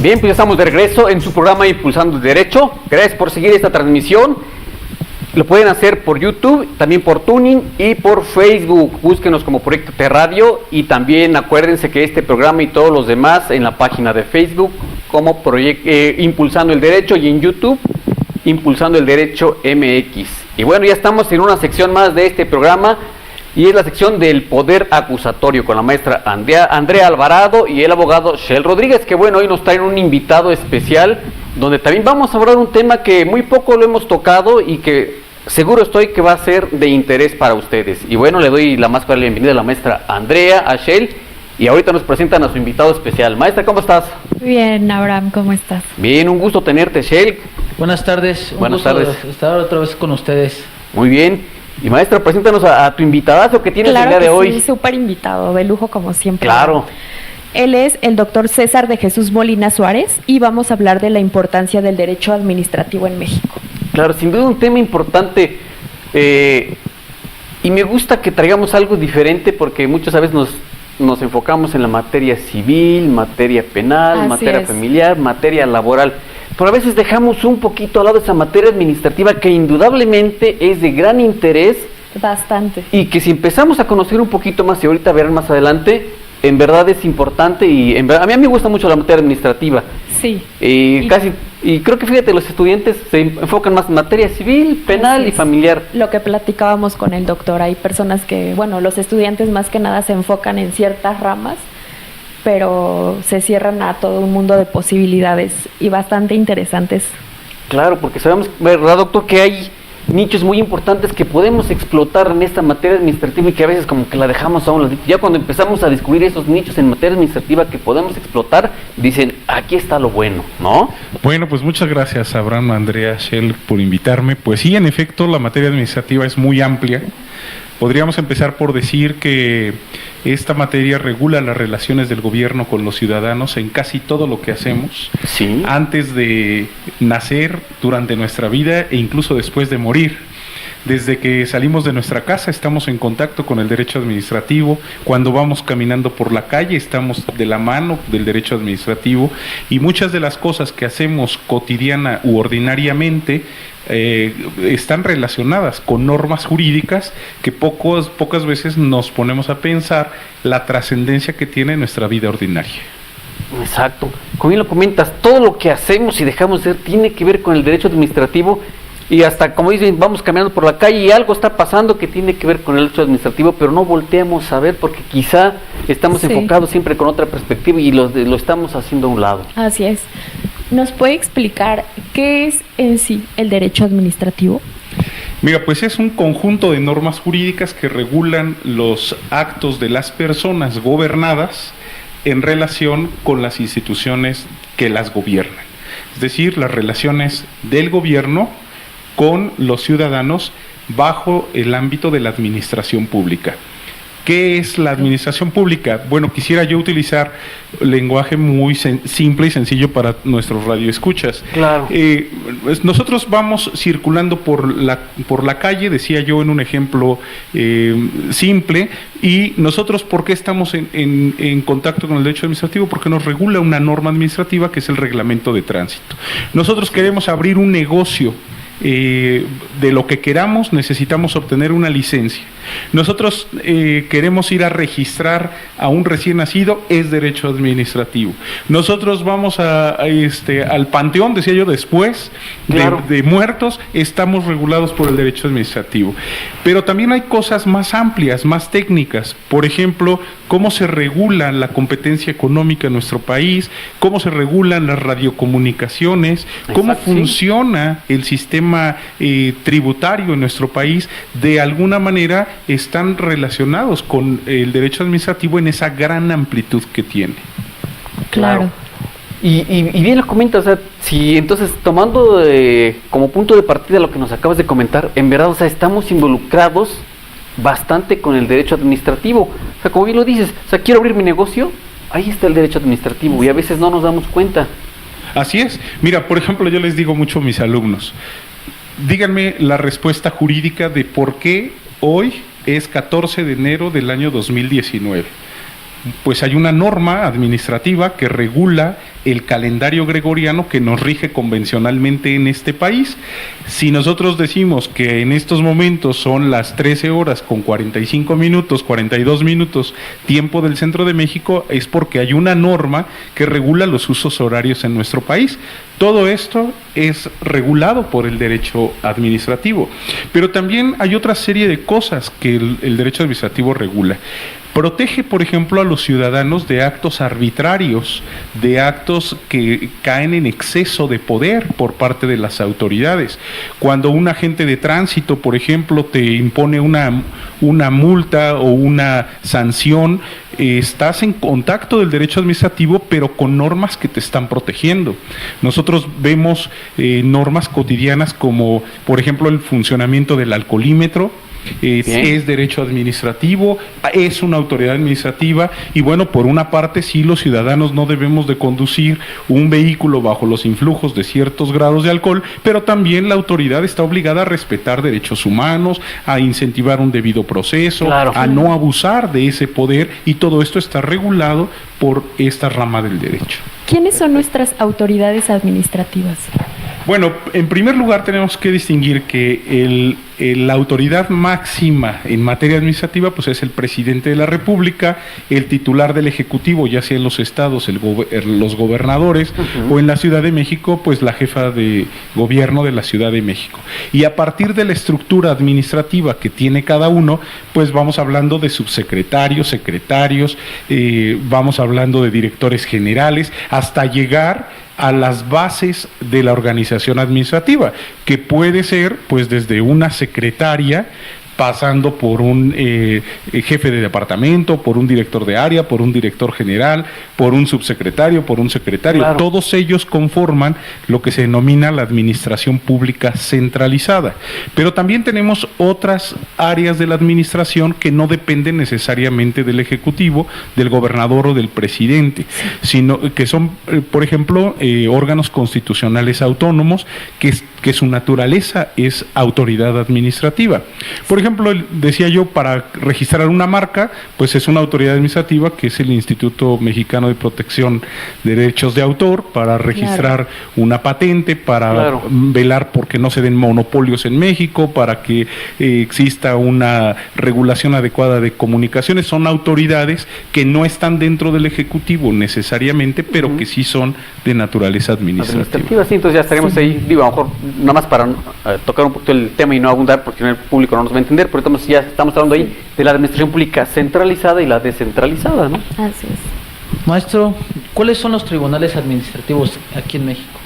Bien, pues ya estamos de regreso en su programa Impulsando el Derecho. Gracias por seguir esta transmisión. Lo pueden hacer por YouTube, también por Tuning y por Facebook. Búsquenos como Proyecto T Radio y también acuérdense que este programa y todos los demás en la página de Facebook como Impulsando el Derecho y en YouTube Impulsando el Derecho MX. Y bueno, ya estamos en una sección más de este programa y es la sección del poder acusatorio con la maestra Andrea Alvarado y el abogado Shell Rodríguez, que bueno, hoy nos traen un invitado especial donde también vamos a hablar un tema que muy poco lo hemos tocado y que seguro estoy que va a ser de interés para ustedes. Y bueno, le doy la más cordial bienvenida a la maestra Andrea, a Shell, y ahorita nos presentan a su invitado especial. Maestra, ¿cómo estás? Bien, Abraham, ¿cómo estás? Bien, un gusto tenerte, Shell. Buenas tardes. Buenas tardes. Estar otra vez con ustedes. Muy bien. Y maestra, preséntanos a tu invitadazo que tienes el día de hoy. Sí, súper invitado, de lujo como siempre. Claro. Él es el doctor César de Jesús Molina Suárez y vamos a hablar de la importancia del derecho administrativo en México. Claro, sin duda un tema importante y me gusta que traigamos algo diferente porque muchas veces nos enfocamos en la materia civil, materia penal, Así materia es. familiar, materia laboral, pero a veces dejamos un poquito al lado esa materia administrativa que indudablemente es de gran interés Bastante. y que si empezamos a conocer un poquito más y ahorita verán más adelante, en verdad es importante y en verdad, a mí me gusta mucho la materia administrativa. Sí. Y creo que fíjate, los estudiantes se enfocan más en materia civil, penal Así y es. familiar. Lo que platicábamos con el doctor, hay personas que, bueno, los estudiantes más que nada se enfocan en ciertas ramas, pero se cierran a todo un mundo de posibilidades y bastante interesantes. Claro, porque sabemos, ¿verdad, doctor?, que hay nichos muy importantes que podemos explotar en esta materia administrativa y que a veces como que la dejamos a un lado. Ya cuando empezamos a descubrir esos nichos en materia administrativa que podemos explotar, dicen, aquí está lo bueno, ¿no? Bueno, pues muchas gracias, Abraham, Andrea, Shell, por invitarme. Pues sí, en efecto, la materia administrativa es muy amplia. Podríamos empezar por decir que esta materia regula las relaciones del gobierno con los ciudadanos en casi todo lo que hacemos, Sí. antes de nacer, durante nuestra vida e incluso después de morir. Desde que salimos de nuestra casa estamos en contacto con el derecho administrativo, cuando vamos caminando por la calle estamos de la mano del derecho administrativo y muchas de las cosas que hacemos cotidiana u ordinariamente están relacionadas con normas jurídicas que pocas veces nos ponemos a pensar la trascendencia que tiene nuestra vida ordinaria. Exacto. Como bien lo comentas, todo lo que hacemos y dejamos de hacer tiene que ver con el derecho administrativo y hasta, como dicen, vamos caminando por la calle y algo está pasando que tiene que ver con el derecho administrativo, pero no volteamos a ver porque quizá estamos Sí. enfocados siempre con otra perspectiva y lo estamos haciendo a un lado. Así es. ¿Nos puede explicar qué es en sí el derecho administrativo? Mira, pues es un conjunto de normas jurídicas que regulan los actos de las personas gobernadas en relación con las instituciones que las gobiernan. Es decir, las relaciones del gobierno con los ciudadanos bajo el ámbito de la administración pública. ¿Qué es la administración pública? Bueno, quisiera yo utilizar lenguaje muy simple y sencillo para nuestros radioescuchas. Claro. Pues nosotros vamos circulando por la calle, decía yo en un ejemplo simple, y nosotros, ¿por qué estamos en contacto con el derecho administrativo? Porque nos regula una norma administrativa que es el reglamento de tránsito. Nosotros queremos abrir un negocio. De lo que queramos necesitamos obtener una licencia. Nosotros queremos ir a registrar a un recién nacido, es derecho administrativo. Nosotros vamos al panteón, decía yo, después Claro. de muertos, estamos regulados por el derecho administrativo. Pero también hay cosas más amplias, más técnicas. Por ejemplo, cómo se regula la competencia económica en nuestro país, cómo se regulan las radiocomunicaciones, cómo Exacto, sí. funciona el sistema tributario en nuestro país. De alguna manera están relacionados con el derecho administrativo en esa gran amplitud que tiene. Claro. Y bien lo comentas, o sea, si entonces tomando como punto de partida lo que nos acabas de comentar, en verdad, o sea, estamos involucrados bastante con el derecho administrativo. O sea, como bien lo dices, o sea, quiero abrir mi negocio, ahí está el derecho administrativo y a veces no nos damos cuenta. Así es. Mira, por ejemplo, yo les digo mucho a mis alumnos, díganme la respuesta jurídica de por qué hoy es 14 de enero del año 2019. Pues hay una norma administrativa que regula el calendario gregoriano que nos rige convencionalmente en este país. Si nosotros decimos que en estos momentos son las 13 horas con 45 minutos, 42 minutos, tiempo del centro de México, es porque hay una norma que regula los usos horarios en nuestro país. Todo esto es regulado por el derecho administrativo, pero también hay otra serie de cosas que el derecho administrativo regula. Protege, por ejemplo, a los ciudadanos de actos arbitrarios, de actos que caen en exceso de poder por parte de las autoridades. Cuando un agente de tránsito, por ejemplo, te impone una multa o una sanción, estás en contacto del derecho administrativo, pero con normas que te están protegiendo. Nosotros vemos normas cotidianas como, por ejemplo, el funcionamiento del alcoholímetro. Es derecho administrativo, es una autoridad administrativa, y bueno, por una parte sí, los ciudadanos no debemos de conducir un vehículo bajo los influjos de ciertos grados de alcohol, pero también la autoridad está obligada a respetar derechos humanos, a incentivar un debido proceso, claro, a no abusar de ese poder, y todo esto está regulado por esta rama del derecho. ¿Quiénes son nuestras autoridades administrativas? Bueno, en primer lugar tenemos que distinguir que la autoridad máxima en materia administrativa pues es el presidente de la República, el titular del Ejecutivo, ya sea en los estados, los gobernadores, o en la Ciudad de México, pues la jefa de gobierno de la Ciudad de México. Y a partir de la estructura administrativa que tiene cada uno, pues vamos hablando de subsecretarios, secretarios, vamos hablando de directores generales, hasta llegar a las bases de la organización administrativa, que puede ser pues desde una secretaria, pasando por un jefe de departamento, por un director de área, por un director general, por un subsecretario, por un secretario. Claro. Todos ellos conforman lo que se denomina la administración pública centralizada. Pero también tenemos otras áreas de la administración que no dependen necesariamente del Ejecutivo, del gobernador o del presidente, sino que son, por ejemplo, órganos constitucionales autónomos que su naturaleza es autoridad administrativa. Por ejemplo, decía yo, para registrar una marca, pues es una autoridad administrativa que es el Instituto Mexicano de Protección de Derechos de Autor, para registrar una patente, para velar porque no se den monopolios en México, para que exista una regulación adecuada de comunicaciones. Son autoridades que no están dentro del Ejecutivo necesariamente, pero que sí son de naturaleza administrativa. Sí, entonces ya estaremos ahí, digo, a lo mejor nada más para tocar un poquito el tema y no abundar, porque el público no nos va a entender, pero ya estamos hablando ahí de la administración pública centralizada y la descentralizada, ¿no? Así es. Maestro, ¿cuáles son los tribunales administrativos aquí en México?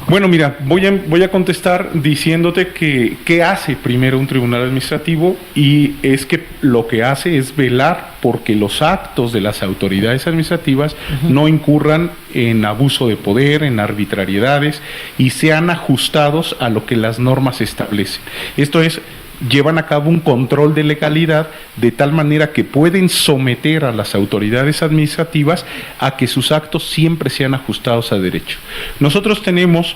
Bueno, mira, voy a contestar diciéndote que qué hace primero un tribunal administrativo, y es que lo que hace es velar porque los actos de las autoridades administrativas no incurran en abuso de poder, en arbitrariedades, y sean ajustados a lo que las normas establecen. Esto es, llevan a cabo un control de legalidad de tal manera que pueden someter a las autoridades administrativas a que sus actos siempre sean ajustados a derecho. Nosotros tenemos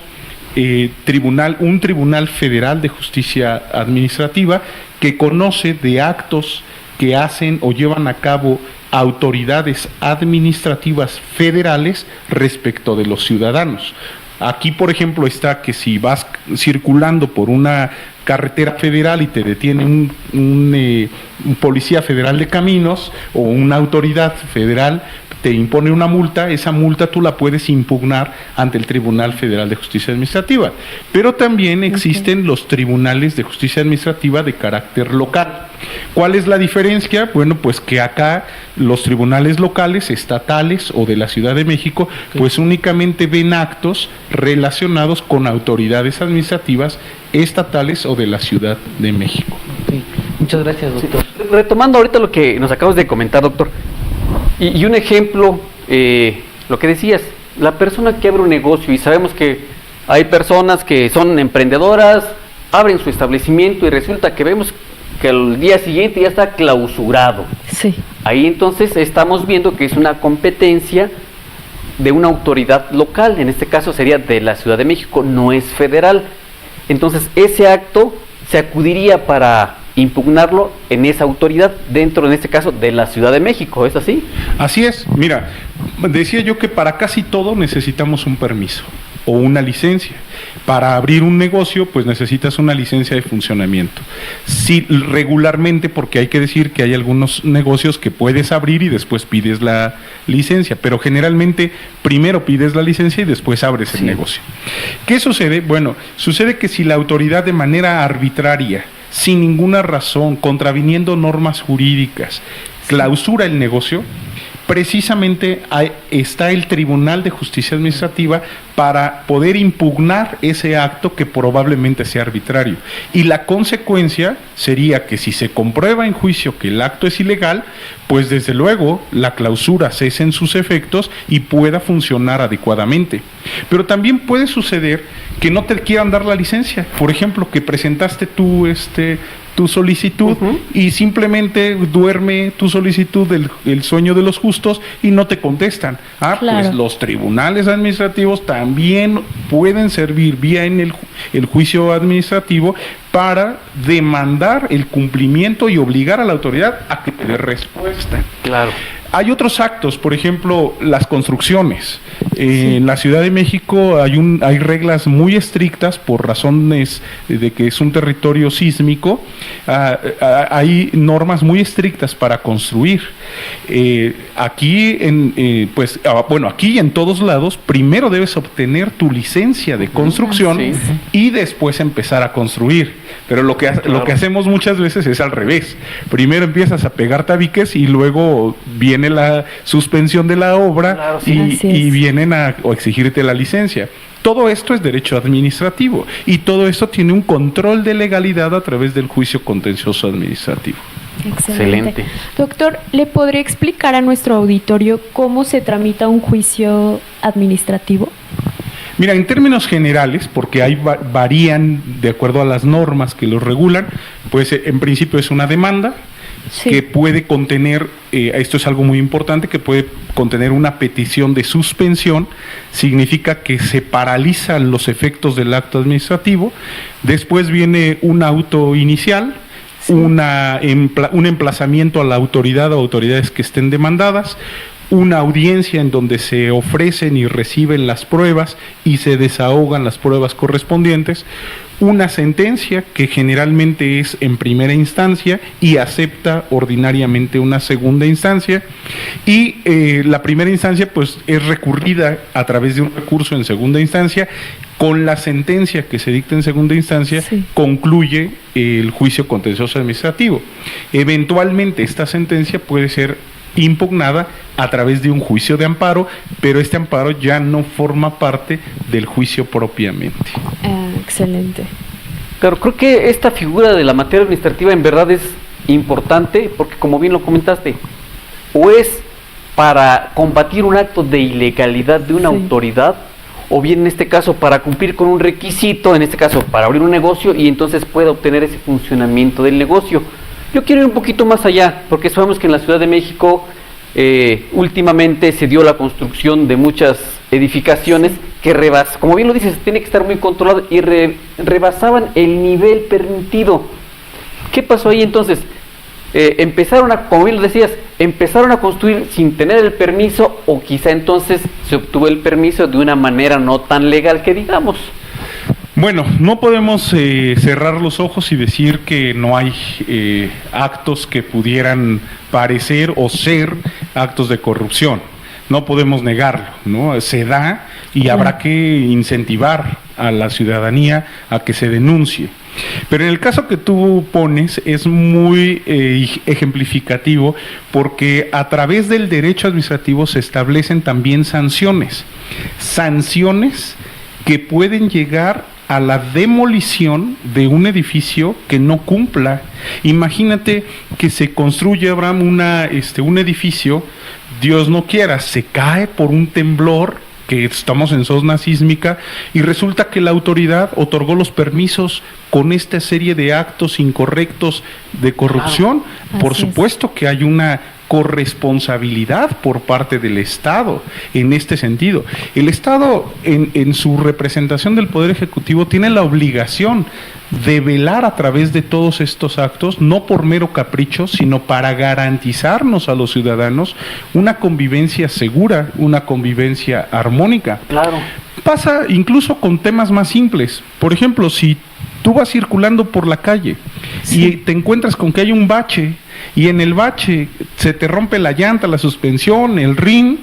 un tribunal federal de justicia administrativa que conoce de actos que hacen o llevan a cabo autoridades administrativas federales respecto de los ciudadanos. Aquí, por ejemplo, está que si vas circulando por una carretera federal y te detiene un policía federal de caminos o una autoridad federal, te impone una multa, esa multa tú la puedes impugnar ante el Tribunal Federal de Justicia Administrativa. Pero también existen los tribunales de justicia administrativa de carácter local. ¿Cuál es la diferencia? Bueno, pues que acá los tribunales locales, estatales o de la Ciudad de México, pues únicamente ven actos relacionados con autoridades administrativas estatales o de la Ciudad de México. Sí. Muchas gracias, doctor. Sí. Retomando ahorita lo que nos acabas de comentar, doctor, y un ejemplo, lo que decías, la persona que abre un negocio, y sabemos que hay personas que son emprendedoras, abren su establecimiento y resulta que vemos que el día siguiente ya está clausurado. Sí. Ahí entonces estamos viendo que es una competencia de una autoridad local, en este caso sería de la Ciudad de México, no es federal. Entonces ese acto se acudiría para impugnarlo en esa autoridad dentro, en este caso, de la Ciudad de México, ¿es así? Así es. Mira, Decía yo que para casi todo necesitamos un permiso o una licencia. Para abrir un negocio, pues necesitas una licencia de funcionamiento. Sí, regularmente, porque hay que decir que hay algunos negocios que puedes abrir y después pides la licencia, pero generalmente primero pides la licencia y después abres el negocio. ¿Qué sucede? Bueno, sucede que si la autoridad de manera arbitraria, sin ninguna razón, contraviniendo normas jurídicas, clausura el negocio, precisamente está el Tribunal de Justicia Administrativa para poder impugnar ese acto que probablemente sea arbitrario. Y la consecuencia sería que si se comprueba en juicio que el acto es ilegal, pues desde luego la clausura cese en sus efectos y pueda funcionar adecuadamente. Pero también puede suceder que no te quieran dar la licencia. Por ejemplo, que presentaste tu solicitud y simplemente duerme tu solicitud el sueño de los justos y no te contestan. Pues los tribunales administrativos también pueden servir vía en el juicio administrativo para demandar el cumplimiento y obligar a la autoridad a que te dé respuesta. Claro. Hay otros actos, por ejemplo, las construcciones. En la Ciudad de México hay reglas muy estrictas por razones de que es un territorio sísmico. Hay normas muy estrictas para construir. Aquí y en todos lados, primero debes obtener tu licencia de construcción y después empezar a construir. Pero lo que hacemos muchas veces es al revés. Primero empiezas a pegar tabiques y luego viene la suspensión de la obra y vienen a exigirte la licencia. Todo esto es derecho administrativo y todo esto tiene un control de legalidad a través del juicio contencioso administrativo. Excelente. Doctor, ¿le podría explicar a nuestro auditorio cómo se tramita un juicio administrativo? Mira, en términos generales, porque varían de acuerdo a las normas que los regulan, pues en principio es una demanda que puede contener, esto es algo muy importante, que puede contener una petición de suspensión. Significa que se paralizan los efectos del acto administrativo. Después viene un auto inicial, un emplazamiento a la autoridad o autoridades que estén demandadas, una audiencia en donde se ofrecen y reciben las pruebas y se desahogan las pruebas correspondientes, una sentencia que generalmente es en primera instancia y acepta ordinariamente una segunda instancia, y la primera instancia pues es recurrida a través de un recurso en segunda instancia. Con la sentencia que se dicta en segunda instancia concluye el juicio contencioso administrativo. Eventualmente esta sentencia puede ser impugnada a través de un juicio de amparo, pero este amparo ya no forma parte del juicio propiamente. Excelente. Claro, creo que esta figura de la materia administrativa en verdad es importante porque, como bien lo comentaste, o es para combatir un acto de ilegalidad de una autoridad, o bien en este caso para cumplir con un requisito, en este caso para abrir un negocio y entonces pueda obtener ese funcionamiento del negocio. Yo quiero ir un poquito más allá, porque sabemos que en la Ciudad de México últimamente se dio la construcción de muchas edificaciones que como bien lo dices, tiene que estar muy controlado y rebasaban el nivel permitido. ¿Qué pasó ahí entonces? Como bien lo decías, empezaron a construir sin tener el permiso, o quizá entonces se obtuvo el permiso de una manera no tan legal que digamos. Bueno, no podemos cerrar los ojos y decir que no hay actos que pudieran parecer o ser actos de corrupción. No podemos negarlo, ¿no? Se da y habrá que incentivar a la ciudadanía a que se denuncie. Pero en el caso que tú pones es muy ejemplificativo, porque a través del derecho administrativo se establecen también sanciones que pueden llegar a la demolición de un edificio que no cumpla. Imagínate que se construye, Abraham, un edificio, Dios no quiera, se cae por un temblor, que estamos en zona sísmica, y resulta que la autoridad otorgó los permisos con esta serie de actos incorrectos de corrupción. Por supuesto que hay una corresponsabilidad por parte del Estado en este sentido. El Estado, en su representación del Poder Ejecutivo, tiene la obligación de velar a través de todos estos actos, no por mero capricho, sino para garantizarnos a los ciudadanos una convivencia segura, una convivencia armónica. Claro. Pasa incluso con temas más simples. Por ejemplo, si tú vas circulando por la calle y te encuentras con que hay un bache y en el bache se te rompe la llanta, la suspensión, el rin,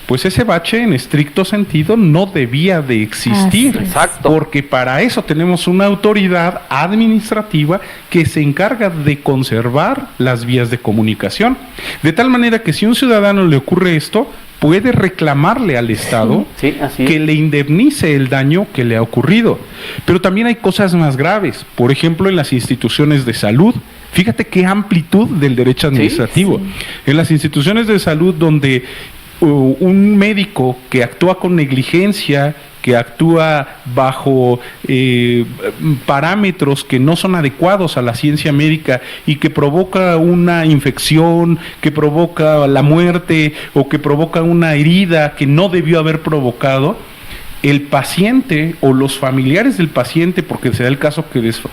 pues ese bache en estricto sentido no debía de existir. Exacto. Porque para eso tenemos una autoridad administrativa que se encarga de conservar las vías de comunicación. De tal manera que si a un ciudadano le ocurre esto, puede reclamarle al Estado que le indemnice el daño que le ha ocurrido. Pero también hay cosas más graves, por ejemplo en las instituciones de salud. Fíjate qué amplitud del derecho administrativo. En las instituciones de salud donde un médico que actúa con negligencia, que actúa bajo parámetros que no son adecuados a la ciencia médica y que provoca una infección, que provoca la muerte o que provoca una herida que no debió haber provocado, el paciente o los familiares del paciente, porque se da el caso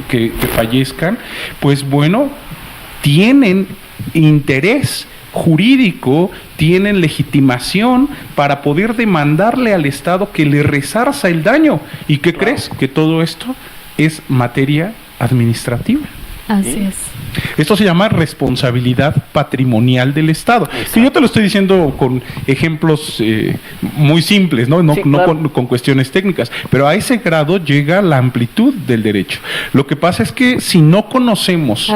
que fallezcan, pues bueno, tienen interés jurídico, tienen legitimación para poder demandarle al Estado que le resarza el daño. ¿Y qué crees? Que todo esto es materia administrativa. Así es. Esto se llama responsabilidad patrimonial del Estado. Que yo te lo estoy diciendo con ejemplos muy simples, no con cuestiones técnicas, pero a ese grado llega la amplitud del derecho. Lo que pasa es que si no conocemos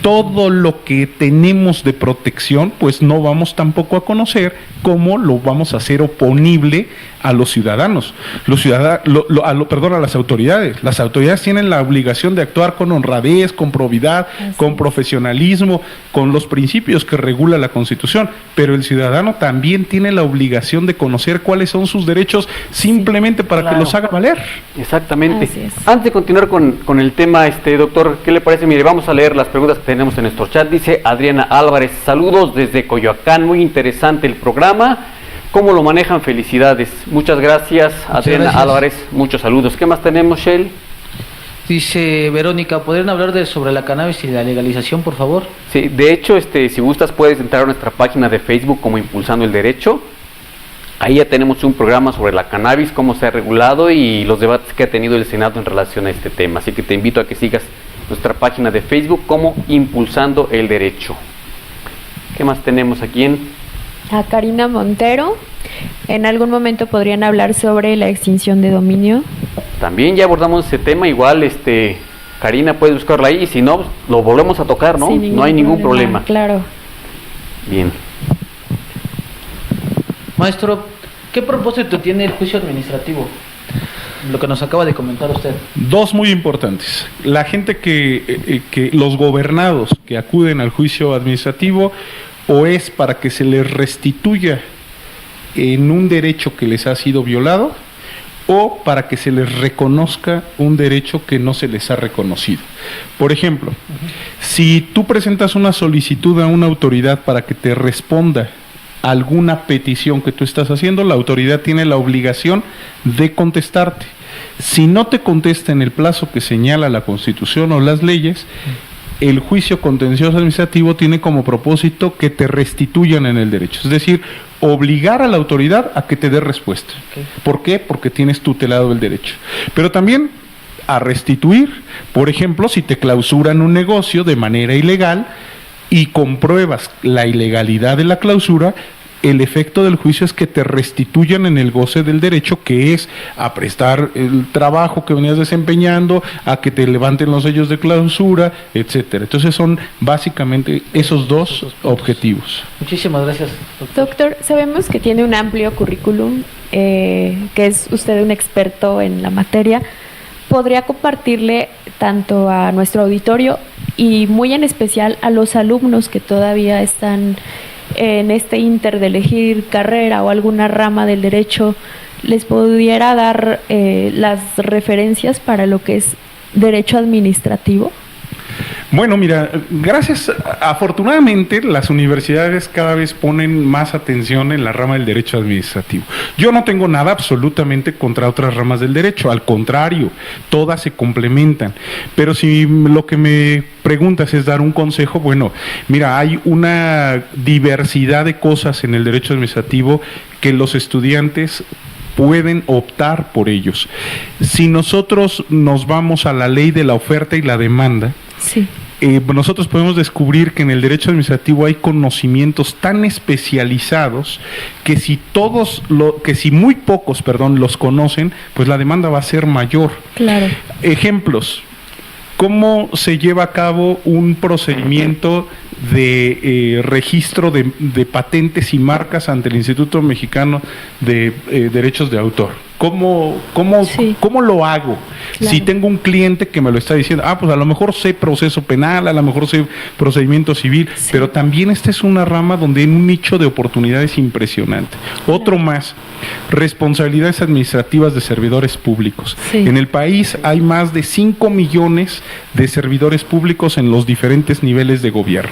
todo lo que tenemos de protección, pues no vamos tampoco a conocer cómo lo vamos a hacer oponible a los ciudadanos, a las autoridades. Las autoridades tienen la obligación de actuar con honradez, con probidad, con profesionalismo, con los principios que regula la Constitución, pero el ciudadano también tiene la obligación de conocer cuáles son sus derechos simplemente para que los haga valer. Exactamente. Antes de continuar con el tema, doctor, ¿qué le parece? Mire, vamos a leer las preguntas que tenemos en nuestro chat. Dice Adriana Álvarez, saludos desde Coyoacán, muy interesante el programa. ¿Cómo lo manejan? Felicidades. Muchas gracias, Adriana Álvarez. Muchos saludos. ¿Qué más tenemos, Shell? Dice Verónica, ¿podrían hablar sobre la cannabis y la legalización, por favor? Sí, de hecho, si gustas puedes entrar a nuestra página de Facebook como Impulsando el Derecho. Ahí ya tenemos un programa sobre la cannabis, cómo se ha regulado y los debates que ha tenido el Senado en relación a este tema. Así que te invito a que sigas nuestra página de Facebook como Impulsando el Derecho. ¿Qué más tenemos aquí A Karina Montero, ¿en algún momento podrían hablar sobre la extinción de dominio? También ya abordamos ese tema, igual Karina puede buscarlo ahí y si no, lo volvemos a tocar, ¿no? No hay ningún problema. Claro. Bien. Maestro, ¿qué propósito tiene el juicio administrativo? Lo que nos acaba de comentar usted. Dos muy importantes. La gente que los gobernados que acuden al juicio administrativo, o es para que se les restituya en un derecho que les ha sido violado, o para que se les reconozca un derecho que no se les ha reconocido. Por ejemplo, si tú presentas una solicitud a una autoridad para que te responda alguna petición que tú estás haciendo, la autoridad tiene la obligación de contestarte. Si no te contesta en el plazo que señala la Constitución o las leyes, el juicio contencioso administrativo tiene como propósito que te restituyan en el derecho, es decir, obligar a la autoridad a que te dé respuesta. ¿Por qué? Porque tienes tutelado el derecho. Pero también a restituir, por ejemplo, si te clausuran un negocio de manera ilegal y compruebas la ilegalidad de la clausura, el efecto del juicio es que te restituyan en el goce del derecho, que es a prestar el trabajo que venías desempeñando, a que te levanten los sellos de clausura, etcétera. Entonces son básicamente esos dos objetivos. Muchísimas gracias, doctor. Doctor, sabemos que tiene un amplio currículum, que es usted un experto en la materia. ¿Podría compartirle tanto a nuestro auditorio y muy en especial a los alumnos que todavía están en este inter de elegir carrera o alguna rama del derecho, les pudiera dar las referencias para lo que es derecho administrativo? Bueno, mira, afortunadamente las universidades cada vez ponen más atención en la rama del derecho administrativo. Yo no tengo nada absolutamente contra otras ramas del derecho, al contrario, todas se complementan. Pero si lo que me preguntas es dar un consejo, bueno, mira, hay una diversidad de cosas en el derecho administrativo que los estudiantes pueden optar por ellos. Si nosotros nos vamos a la ley de la oferta y la demanda, Sí. Nosotros podemos descubrir que en el derecho administrativo hay conocimientos tan especializados que si muy pocos, los conocen, pues la demanda va a ser mayor. Claro. Ejemplos. ¿Cómo se lleva a cabo un procedimiento de registro de patentes y marcas ante el Instituto Mexicano de Derechos de Autor? ¿Cómo lo hago? Claro. Si tengo un cliente que me lo está diciendo, pues a lo mejor sé proceso penal, a lo mejor sé procedimiento civil, Sí. pero también esta es una rama donde hay un nicho de oportunidades impresionante. Claro. Otro más, responsabilidades administrativas de servidores públicos. Sí. En el país hay más de 5 millones de servidores públicos en los diferentes niveles de gobierno.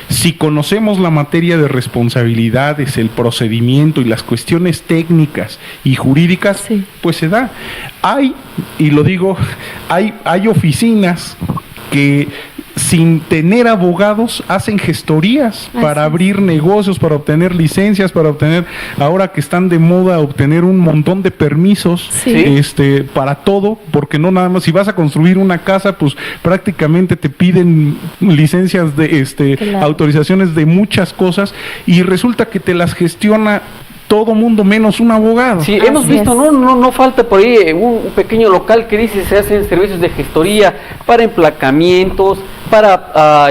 Si conocemos la materia de responsabilidades, el procedimiento y las cuestiones técnicas y jurídicas, Sí. pues se da. Hay oficinas que sin tener abogados hacen gestorías para es. abrir negocios, para obtener licencias, para obtener, ahora que están de moda, obtener un montón de permisos, Sí. para todo, porque no nada más, si vas a construir una casa, pues prácticamente te piden licencias Claro. autorizaciones de muchas cosas, y resulta que te las gestiona todo mundo menos un abogado. Sí, Así hemos visto, es. no falta por ahí un pequeño local que dice se hacen servicios de gestoría para emplacamientos, para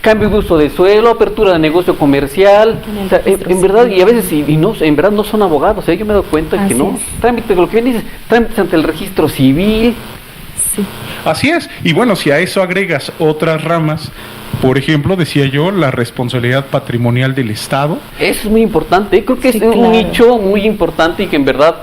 cambio de uso de suelo, apertura de negocio comercial. En el O sea, registro en verdad, civil. y a veces en verdad no son abogados, yo me he dado cuenta que Así no. es. Trámites, lo que bien dices, trámites ante el registro civil. Sí. Así es, y bueno, si a eso agregas otras ramas, por ejemplo, decía yo, la responsabilidad patrimonial del Estado. Eso es muy importante. Creo que Sí, es un claro. nicho muy importante y que en verdad,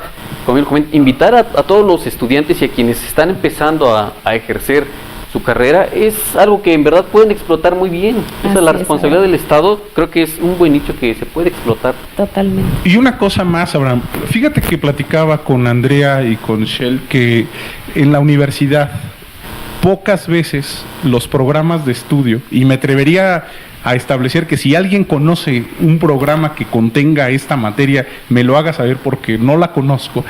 como bien comento, invitar a todos los estudiantes y a quienes están empezando a ejercer su carrera es algo que en verdad pueden explotar muy bien. Esa Así la es, responsabilidad Abraham. del Estado creo que es un buen nicho que se puede explotar. Totalmente. Y una cosa más, Abraham, fíjate que platicaba con Andrea y con Shell que en la universidad pocas veces los programas de estudio, y me atrevería a establecer que si alguien conoce un programa que contenga esta materia, me lo haga saber porque no la conozco,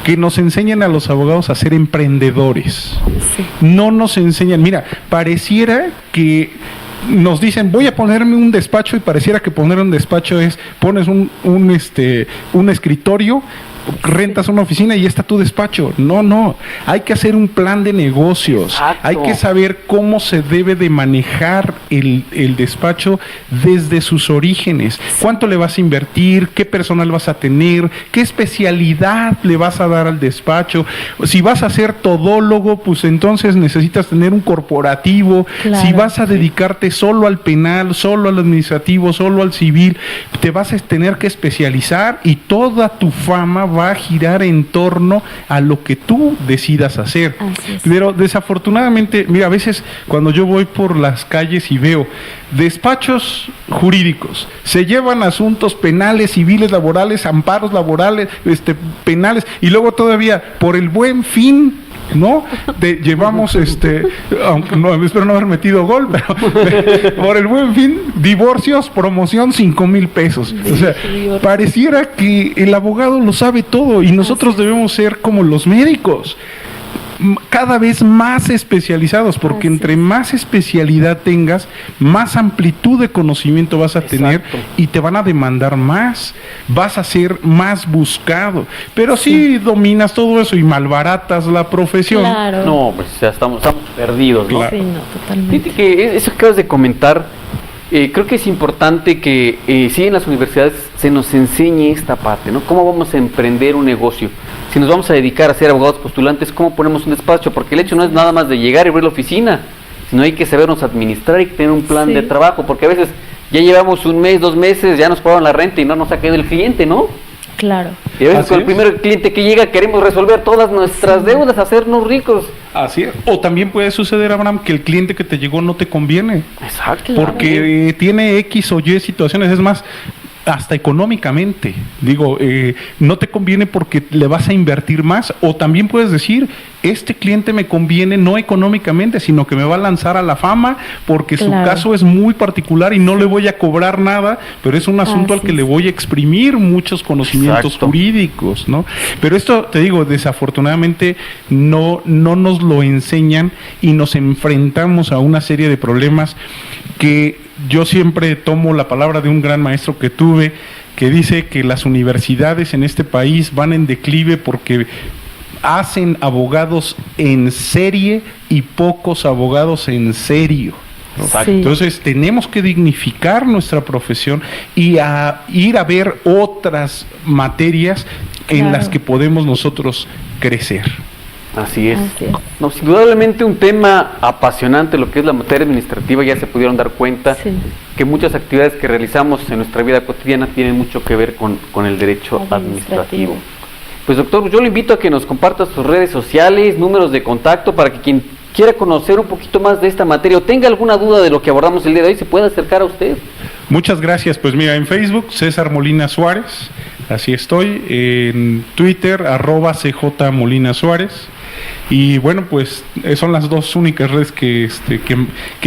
que nos enseñan a los abogados a ser emprendedores. Sí. No nos enseñan, mira, pareciera que nos dicen, voy a ponerme un despacho, y pareciera que poner un despacho es, pones un escritorio, rentas una oficina y ya está tu despacho. No, hay que hacer un plan de negocios. Exacto. Hay que saber cómo se debe de manejar el despacho desde sus orígenes. ¿Cuánto le vas a invertir? ¿Qué personal vas a tener? ¿Qué especialidad le vas a dar al despacho? Si vas a ser todólogo, pues entonces necesitas tener un corporativo. Claro. Si vas a dedicarte solo al penal, solo al administrativo, solo al civil, te vas a tener que especializar, y toda tu fama va a girar en torno a lo que tú decidas hacer. Así es. Pero desafortunadamente, mira, a veces cuando yo voy por las calles y veo despachos jurídicos, se llevan asuntos penales, civiles, laborales, amparos laborales, penales, y luego todavía por el Buen Fin, ¿no? Llevamos, aunque no, espero no haber metido gol, pero por el Buen Fin, divorcios, promoción, 5,000 pesos. O sea, pareciera que el abogado lo sabe todo, y nosotros debemos ser como los médicos, cada vez más especializados, porque Así entre más especialidad tengas, más amplitud de conocimiento vas a tener, Exacto. y te van a demandar más, vas a ser más buscado. Pero si dominas todo eso y malbaratas la profesión, Claro. No, pues ya estamos perdidos, ¿no? Claro. Sí, no, totalmente. Fíjate que eso que acabas de comentar, creo que es importante que sí en las universidades se nos enseñe esta parte, ¿no? ¿Cómo vamos a emprender un negocio? Si nos vamos a dedicar a ser abogados postulantes, ¿cómo ponemos un despacho? Porque el hecho no es nada más de llegar y abrir la oficina, sino hay que sabernos administrar y tener un plan Sí. de trabajo, porque a veces ya llevamos un mes, 2 meses, ya nos pagaron la renta y no nos ha caído el cliente, ¿no? Claro. Y a veces Así con el es. primer cliente que llega queremos resolver todas nuestras deudas, hacernos ricos. Así es. O también puede suceder, Abraham, que el cliente que te llegó no te conviene. Exacto. Claro. Porque tiene X o Y situaciones, es más, hasta económicamente, digo, no te conviene porque le vas a invertir más, o también puedes decir, este cliente me conviene no económicamente, sino que me va a lanzar a la fama porque su Claro. caso es muy particular y no le voy a cobrar nada, pero es un asunto al Así que es. le voy a exprimir muchos conocimientos Exacto. jurídicos, ¿no? Pero esto, te digo, desafortunadamente no nos lo enseñan y nos enfrentamos a una serie de problemas que yo siempre tomo la palabra de un gran maestro que tuve, que dice que las universidades en este país van en declive porque hacen abogados en serie y pocos abogados en serio. Sí. Entonces tenemos que dignificar nuestra profesión y ir a ver otras materias en Claro. las que podemos nosotros crecer. Así es. Así es. No, indudablemente un tema apasionante lo que es la materia administrativa, ya se pudieron dar cuenta Sí. que muchas actividades que realizamos en nuestra vida cotidiana tienen mucho que ver con el derecho administrativo. Pues doctor, yo le invito a que nos comparta sus redes sociales, números de contacto, para que quien quiera conocer un poquito más de esta materia o tenga alguna duda de lo que abordamos el día de hoy, se pueda acercar a usted. Muchas gracias. Pues mira, en Facebook, César Molina Suárez, así estoy. En Twitter, @CJ Molina Suárez. Y bueno, pues son las dos únicas redes que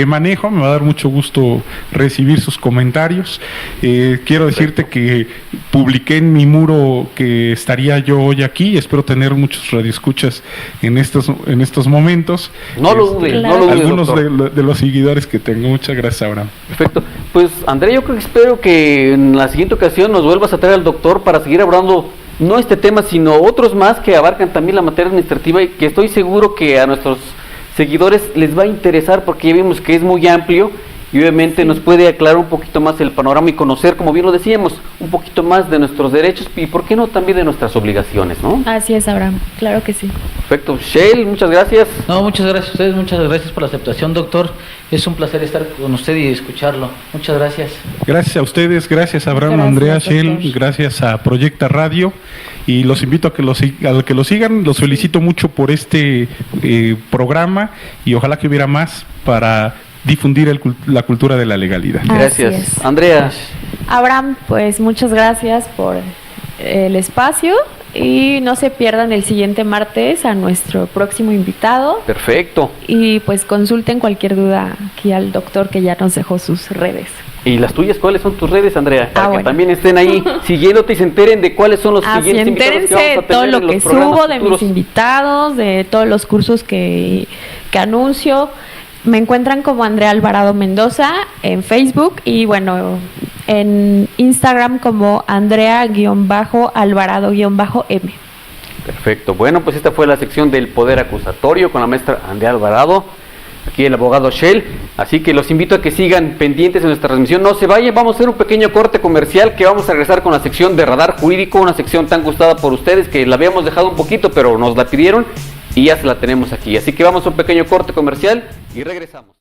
manejo. Me va a dar mucho gusto recibir sus comentarios. Quiero decirte que publiqué en mi muro que estaría yo hoy aquí. Espero tener muchos radioescuchas en estos momentos. No lo dude, Claro. no lo dude, Algunos doctor. de los seguidores que tengo. Muchas gracias, Abraham. Perfecto. Pues Andrea, yo creo que espero que en la siguiente ocasión nos vuelvas a traer al doctor para seguir hablando no este tema, sino otros más que abarcan también la materia administrativa y que estoy seguro que a nuestros seguidores les va a interesar porque ya vimos que es muy amplio y obviamente nos puede aclarar un poquito más el panorama y conocer, como bien lo decíamos, un poquito más de nuestros derechos y por qué no también de nuestras obligaciones, ¿no? Así es, Abraham. Claro que sí. Perfecto. Shell, muchas gracias. No, muchas gracias a ustedes, muchas gracias por la aceptación, doctor. Es un placer estar con usted y escucharlo. Muchas gracias. Gracias a ustedes, gracias a Abraham, Gracias, Andrea, doctor. Shell, gracias a Proyecta Radio y los invito a que lo sigan, los felicito mucho por este programa y ojalá que hubiera más para difundir la cultura de la legalidad. Así Gracias. es. Andrea, Abraham, pues muchas gracias por el espacio y no se pierdan el siguiente martes a nuestro próximo invitado perfecto. y pues consulten cualquier duda aquí al doctor que ya nos dejó sus redes. ¿Y las tuyas cuáles son tus redes, Andrea? Para que bueno. también estén ahí siguiéndote y se enteren de cuáles son los Así siguientes invitados que entérense vamos a de tener todo en lo los que programas subo, de mis futuros. invitados, de todos los cursos que anuncio. Me encuentran como Andrea Alvarado Mendoza en Facebook y bueno, en Instagram como Andrea-Alvarado-M. Perfecto. Bueno, pues esta fue la sección del Poder Acusatorio con la maestra Andrea Alvarado, aquí el abogado Shell. Así que los invito a que sigan pendientes de nuestra transmisión. No se vayan, vamos a hacer un pequeño corte comercial que vamos a regresar con la sección de Radar Jurídico, una sección tan gustada por ustedes que la habíamos dejado un poquito, pero nos la pidieron y ya se la tenemos aquí. Así que vamos a un pequeño corte comercial y regresamos.